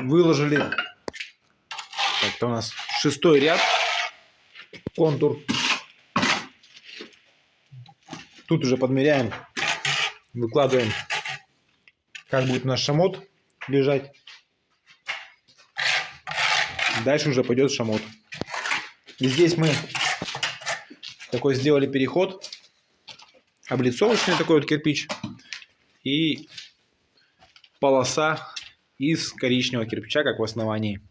выложили. Так, это у нас 6-й ряд. Контур. Тут уже подмеряем. Выкладываем, как будет наш шамот лежать. Дальше уже пойдет шамот. И здесь мы такой сделали переход. Облицовочный такой вот кирпич. И полоса из коричневого кирпича, как в основании.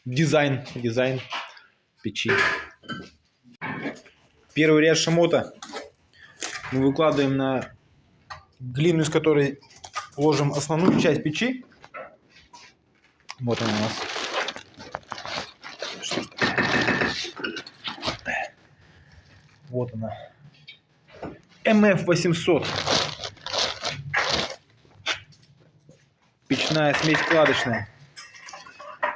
Дизайн печи. Первый ряд шамота мы выкладываем на глину, из которой ложим основную часть печи. Вот она у нас. Вот она. МФ-800. Печная смесь кладочная.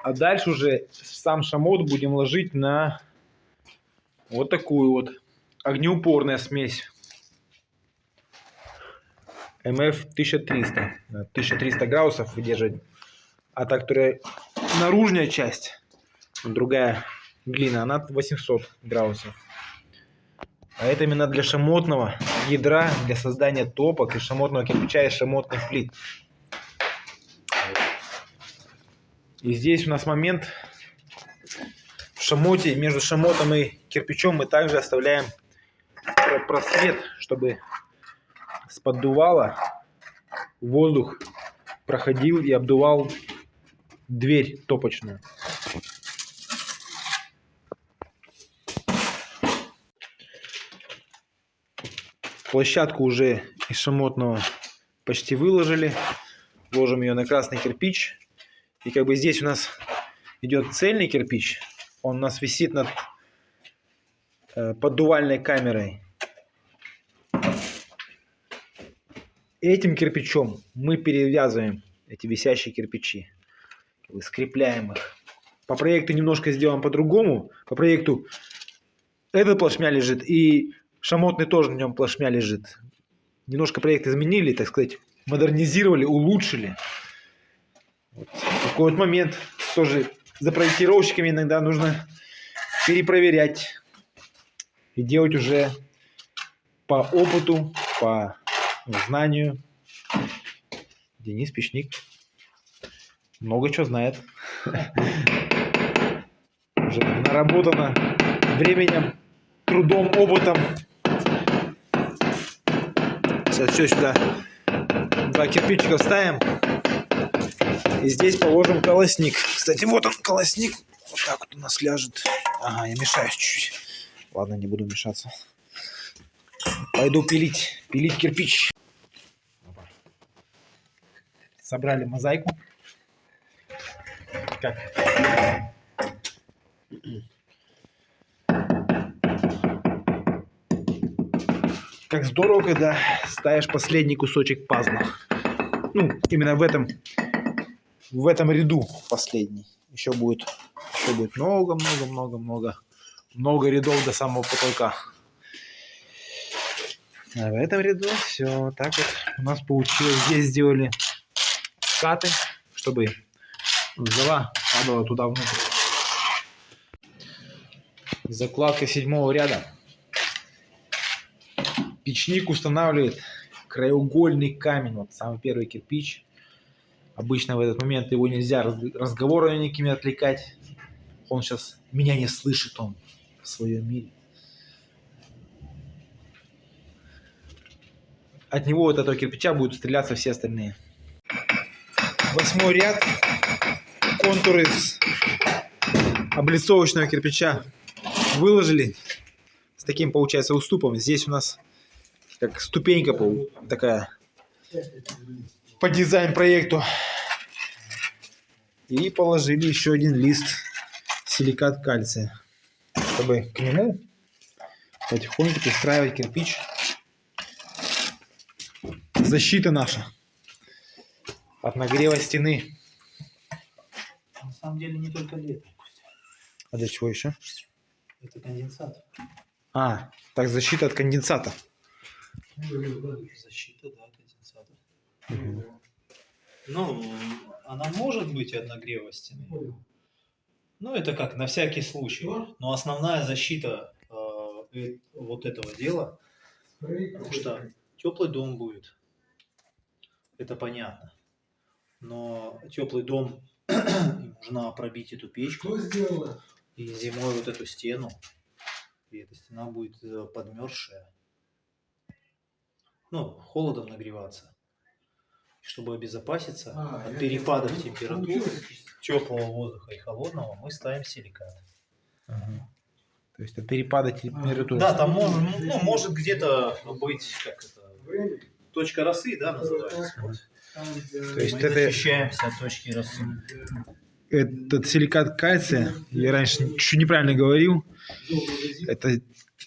А дальше уже сам шамот будем ложить на вот такую вот огнеупорная смесь. МФ-1300. 1300 градусов выдерживает. А та, которая наружная часть, другая глина, она 800 градусов. А это именно для шамотного ядра, для создания топок, и шамотного кирпича, и шамотных плит. И здесь у нас момент в шамоте, между шамотом и кирпичом мы также оставляем просвет, чтобы с поддувала воздух проходил и обдувал дверь топочную. Площадку уже из шамотного почти выложили. Ложим ее на красный кирпич. И как бы здесь у нас идет цельный кирпич. Он у нас висит над поддувальной камерой. Этим кирпичом мы перевязываем эти висящие кирпичи. Скрепляем их. По проекту немножко сделаем по-другому. По проекту этот плашмя лежит, и шамотный тоже на нем плашмя лежит. Немножко проект изменили, так сказать, модернизировали, улучшили. Вот. Такой вот момент. Тоже за проектировщиками иногда нужно перепроверять. И делать уже по опыту, по знанию. Денис Печник много чего знает. Уже наработано временем, трудом, опытом. Сейчас все сюда. 2 кирпичика вставим. И здесь положим колосник. Кстати, вот он, колосник. Вот так вот у нас ляжет. Ага, я мешаюсь чуть-чуть. Ладно, не буду мешаться. Пойду пилить кирпич. Собрали мозаику. Как здорово, когда ставишь последний кусочек пазла. Ну, именно в этом ряду последний. Еще будет много рядов до самого потолка. А в этом ряду все так вот у нас получилось. Здесь сделали скаты, чтобы зола падала туда внутрь. Закладка 7-го ряда. Печник устанавливает краеугольный камень, вот самый первый кирпич. Обычно в этот момент его нельзя разговорами никакими отвлекать. Он сейчас меня не слышит, он в своем мире. От него, от этого кирпича, будут стреляться все остальные. 8-й ряд. Контур из облицовочного кирпича выложили. С таким, получается, уступом. Здесь у нас как ступенька такая по дизайн-проекту. И положили еще один лист силикат кальция, чтобы к нему потихоньку пристраивать кирпич. Защита наша от нагрева стены. На самом деле не только для этого. А для чего еще? Это конденсат. А, так защита от конденсата. Защита, да, конденсата. Ну, она может быть от нагрева стены. Ну, это как, на всякий случай. Но основная защита вот этого дела, потому что теплый дом будет. Это понятно. Но теплый дом, им нужно пробить эту печку. И зимой вот эту стену. И эта стена будет подмерзшая. Ну, холодом нагреваться. Чтобы обезопаситься от перепадов температур, теплого воздуха и холодного, мы ставим силикат. Ага. То есть от перепада температуры. Да, там может где-то быть как это, точка росы, да, называется. Вот. То есть Мы это защищаемся от точки росы. этот силикат кальция, я раньше чуть неправильно говорил, это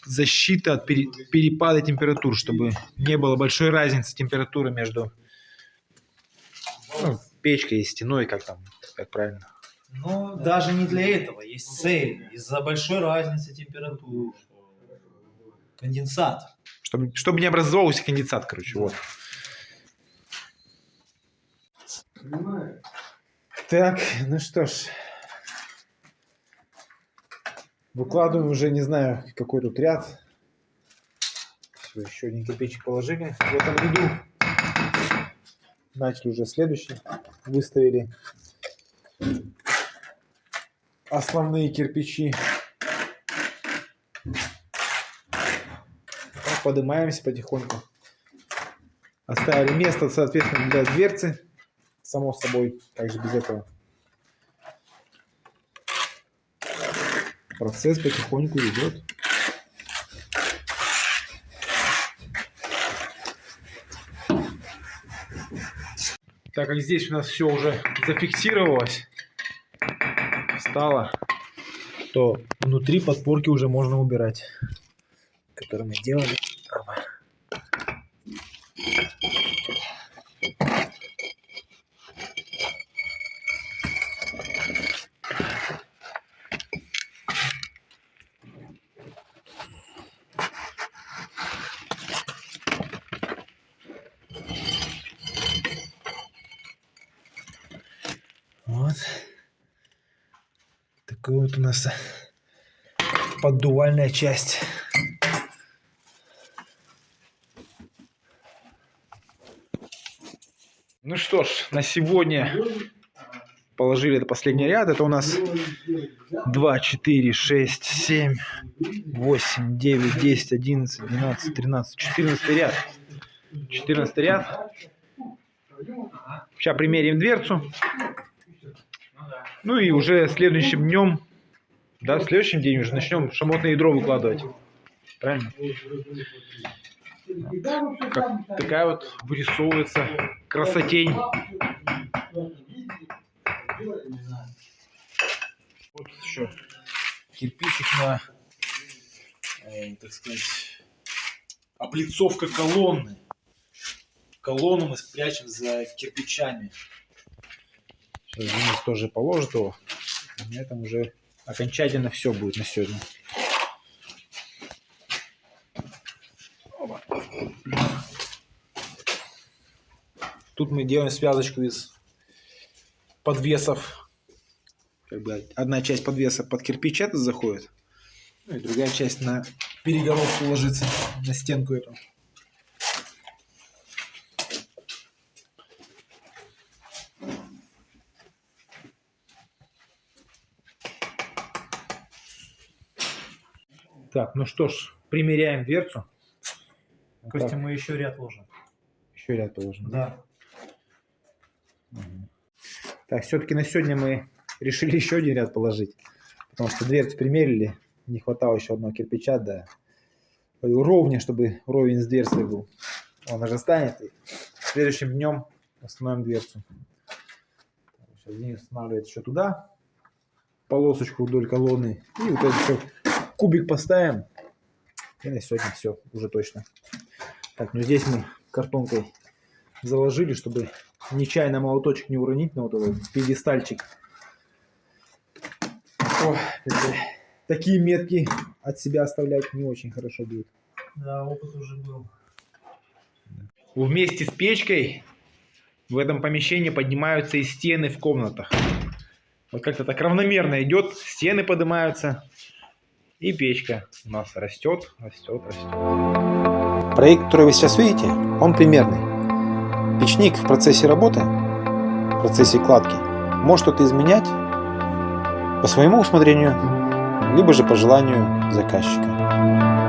защита от перепада температур, чтобы не было большой разницы температуры между печкой и стеной, как там, как правильно. Но даже не для этого. Есть цель. Из-за большой разницы температур. Конденсат. Чтобы не образовывался конденсат, короче, вот. Так, ну что ж. Выкладываем уже, не знаю, какой тут ряд. Все, еще один кирпичик положили в этом ряду. Начали уже следующий. Выставили основные кирпичи. Поднимаемся потихоньку. Оставили место, соответственно, для дверцы. Само собой, как же без этого. Процесс потихоньку идет. Так как здесь у нас все уже зафиксировалось, встало, то внутри подпорки уже можно убирать, которые мы делали. Вот. Такой вот у нас поддувальная часть. Ну что ж, на сегодня положили это последний ряд. Это у нас 2, 4, 6, 7, 8, 9, 10, 11, 12, 13, 14 ряд. 14 ряд. Сейчас примерим дверцу. Ну и уже следующим днем, да, в следующем день уже начнем шамотное ядро выкладывать. Правильно? Как такая вот вырисовывается красотень. Вот еще кирпичик на, так сказать, облицовка колонны. Колонну мы спрячем за кирпичами. Сейчас Денис тоже положит его. На этом уже окончательно все будет на сегодня. Тут мы делаем связочку из подвесов. Как бы одна часть подвеса под кирпич это заходит, ну и другая часть на перегородку ложится, на стенку эту. Так, ну что ж, примеряем дверцу. Вот Костя, так. мы еще ряд ложим. Еще ряд положим. Да. Угу. Так, все-таки на сегодня мы решили еще один ряд положить, потому что дверцу примерили, не хватало еще одного кирпича, да, ровнее, чтобы ровень с дверцей был. Он уже станет, и следующим днем установим дверцу. Сейчас Денис устанавливает еще туда полосочку вдоль колонны, и вот это все, кубик поставим, и на сегодня все, уже точно. Так, ну здесь мы картонкой заложили, чтобы нечаянно молоточек не уронить на вот этот пьедестальчик. О, такие метки от себя оставлять не очень хорошо будет. Да, опыт уже был. Вместе с печкой в этом помещении поднимаются и стены в комнатах. Вот как-то так равномерно идет, стены поднимаются, и печка у нас растет, растет, растет. Проект, который вы сейчас видите, он примерный. Печник в процессе работы, в процессе кладки, может что-то изменять по своему усмотрению, либо же по желанию заказчика.